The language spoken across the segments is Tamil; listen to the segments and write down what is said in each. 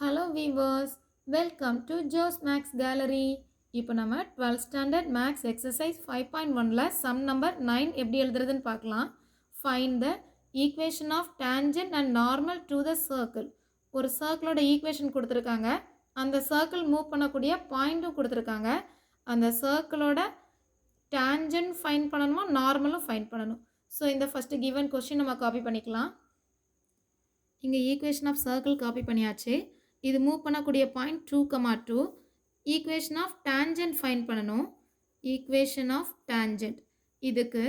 Hello viewers, welcome to Joe's Max Gallery. இப்போ நம்ம 12th standard max exercise 5.1ல sum number 9 எப்படி எழுதுறதுன்னு பார்க்கலாம். Find the equation of tangent and normal to the circle. ஒரு சர்க்கிளோட ஈக்குவேஷன் கொடுத்துருக்காங்க. அந்த சர்க்கிள் மூவ் பண்ணக்கூடிய பாயிண்ட்டும் கொடுத்துருக்காங்க. அந்த சர்க்கிளோட tangent ஃபைண்ட் பண்ணணுமா நார்மலும் ஃபைண்ட் பண்ணணும். ஸோ இந்த ஃபஸ்ட்டு கிவன் கொஸ்டின் நம்ம காப்பி பண்ணிக்கலாம். இங்கே ஈக்குவேஷன் ஆஃப் சர்க்கிள் காப்பி பண்ணியாச்சு. இது மூவ் பண்ணக்கூடிய point 2,2. Equation of tangent find பண்ணணும். ஈக்குவேஷன் ஆஃப் டேஞ்சன்ட் இதுக்கு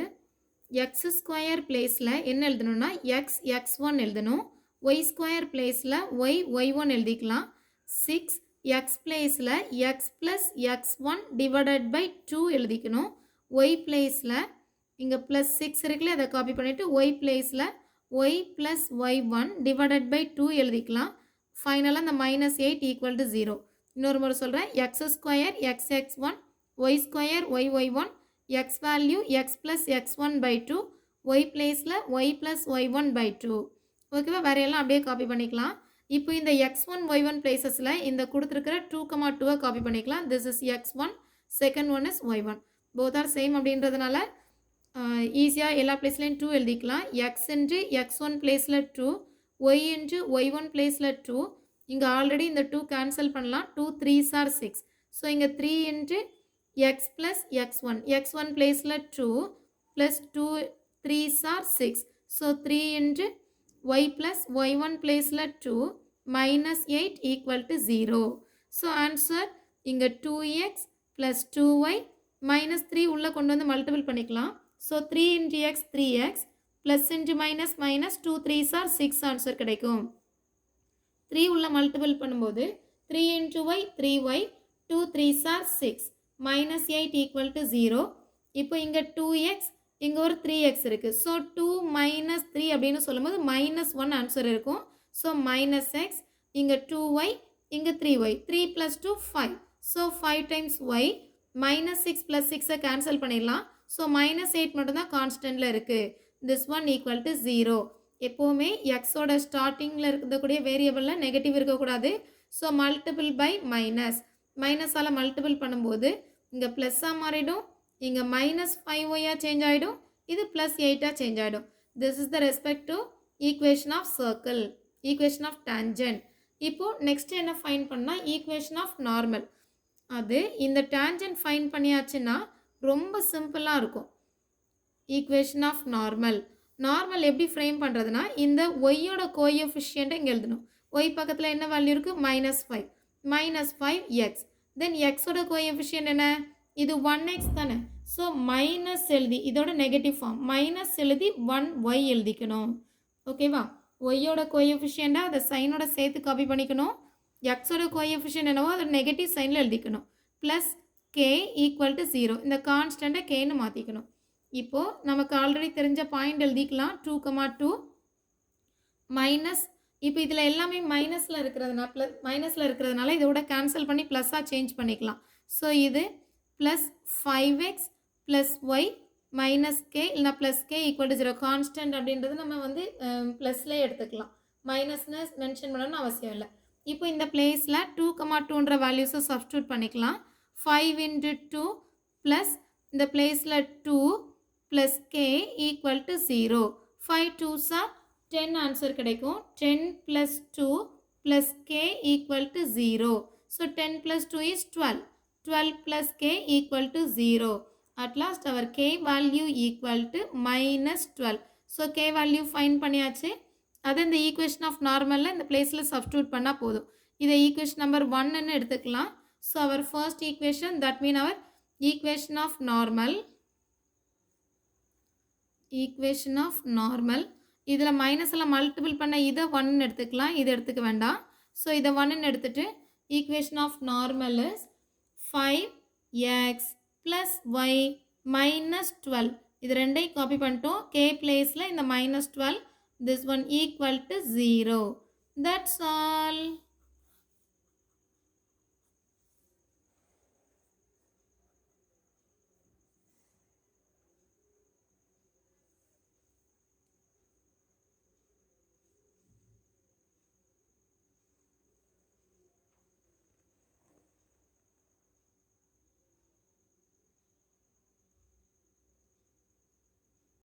எக்ஸ் ஸ்கொயர் பிளேஸில் என்ன எழுதணும்னா x(x1) எழுதணும். ஒய் ஸ்கொயர் பிளேஸில் y(y1) எழுதிக்கலாம். 6x பிளேஸில் x + x1 டிவைடட் பை 2 எழுதிக்கணும். ஒய் பிளேஸில் இங்கே +6 இருக்குல்ல, அதை காப்பி பண்ணிவிட்டு ஒய் பிளேஸில் y + y1 டிவைடட் பை 2 எழுதிக்கலாம். ஃபைனலாக இந்த -8 = 0. இன்னொரு முறை சொல்கிறேன். x² x(x1) y² y(y1) x value x + x1 by 2 y பிளேஸில் y + y1 by 2. ஓகேவா? வேறு எல்லாம் அப்படியே காப்பி பண்ணிக்கலாம். இப்போ இந்த x1 y1 பிளேசஸில் இந்த கொடுத்துருக்கிற 2,2 காப்பி பண்ணிக்கலாம். This is x1, second one is y1. Both are same அப்படின்றதுனால ஈஸியாக எல்லா பிளேஸ்லையும் 2 எழுதிக்கலாம். x(x1) பிளேஸில் 2, y(y1) பிளேஸில் 2. இங்கே ஆல்ரெடி இந்த 2 கேன்சல் பண்ணலாம். 2 3s are 6. ஸோ இங்கே 3x + x1, x1 பிளேஸில் 2 + 2 3s are 6. So 3 y + y1 பிளேஸில் 2 -8 = 0. ஸோ ஆன்சர் இங்கே 2x + 2y -3 உள்ளே கொண்டு வந்து மல்டிபிள் பண்ணிக்கலாம். So 3 × x 3x plus into minus minus 2 3s are 6 answer கிடைக்கும். 3 உள்ள மல்டிபிள் பண்ணும்போது 3 × y 3y 2 3s are 6 -8 = 0. இப்போ இங்கே 2x இங்கே ஒரு 3x இருக்குது. ஸோ 2 - 3 அப்படின்னு சொல்லும்போது -1 ஆன்சர் இருக்கும். ஸோ -x இங்கே 2y இங்கே 3y 3 + 2 5. So 5 times y -6 + 6 cancel பண்ணிடலாம். ஸோ -8 மட்டும்தான் கான்ஸ்டன்ட்டில் இருக்குது. this one equal to 0. எப்போவுமே எக்ஸோட ஸ்டார்டிங்கில் இருக்கக்கூடிய வேரியபிளில் நெகட்டிவ் இருக்கக்கூடாது. ஸோ மல்டிபிள் பை மைனஸால் மல்டிபிள் பண்ணும்போது இங்கே ப்ளஸ்ஸாக மாறிடும். இங்கே -5y சேஞ்ச் ஆகிடும். இது +8 சேஞ்ச் ஆகிடும். This is the respect to equation of circle, equation of tangent. இப்போது நெக்ஸ்ட் என்ன ஃபைண்ட் பண்ணால் ஈக்குவேஷன் ஆஃப் நார்மல். அது இந்த டேஞ்சன்ட் ஃபைண்ட் பண்ணியாச்சுன்னா ரொம்ப சிம்பிளாக இருக்கும். ஈக்குவேஷன் ஆஃப் நார்மல் எப்படி ஃப்ரேம் பண்ணுறதுனா, இந்த ஒய்யோட கோஎஃபிஷியண்ட்டை இங்கே எழுதணும். ஒய் பக்கத்தில் என்ன வேல்யூ இருக்குது? -5 -5x. தென் எக்ஸோட கோஎஃபிஷியன்ட் என்ன? இது 1x தானே. ஸோ மைனஸ் எழுதி இதோட நெகட்டிவ் ஃபார்ம் மைனஸ் எழுதி 1y எழுதிக்கணும். ஓகேவா? ஒய்யோட கோஎஃபிஷியண்ட்டாக அதை சைனோட சேர்த்து காப்பி பண்ணிக்கணும். எக்ஸோட கோஎஃபிஷியன்ட் என்னவோ அதை நெகட்டிவ் சைனில் எழுதிக்கணும். Plus k = 0. இந்த கான்ஸ்டண்ட்டை கேன்னு மாற்றிக்கணும். இப்போது நமக்கு ஆல்ரெடி தெரிஞ்ச பாயிண்ட் எழுதிக்கலாம். 2,2 மைனஸ், இப்போ இதில் எல்லாமே மைனஸில் இருக்கிறதுனால இதோட கேன்சல் பண்ணி ப்ளஸ்ஸாக சேஞ்ச் பண்ணிக்கலாம். ஸோ இது +5x + y -k இல்லைனா +k = 0. கான்ஸ்டன்ட் அப்படின்றது நம்ம வந்து ப்ளஸ்லேயே எடுத்துக்கலாம். மைனஸ்னு மென்ஷன் பண்ணணும்னு அவசியம் இல்லை. இப்போ இந்த பிளேஸில் 2,2ன்ற வேல்யூஸை சப்ஸ்டியூட் பண்ணிக்கலாம். 5 × 2 ப்ளஸ் இந்த பிளேஸில் 2 + k = 0. 5 2s are 10 ஆன்சர் கிடைக்கும். 10 + 2 + k = 0. So 10 + 2 is 12. 12 + k = 0. At last our k value = -12. So k value find பண்ணியாச்சு. அதை இந்த ஈக்குவேஷன் ஆஃப் நார்மலில் இந்த பிளேஸில் சப்ஸ்டியூட் பண்ணால் போதும். இதை ஈக்குவேஷன் நம்பர் 1ன்னு எடுத்துக்கலாம். So our first equation, that mean our equation of normal. இதில் மைனஸில் மல்டிபிள் பண்ண இதை 1ன்னு எடுத்துக்கலாம். இதை எடுத்துக்க வேண்டாம். ஸோ இதை 1ன்னு எடுத்துகிட்டு equation of normal is 5x + y -12. இது ரெண்டையும் காப்பி பண்ணிட்டோம். k பிளேஸில் இந்த -12. This one equal to 0. That's all.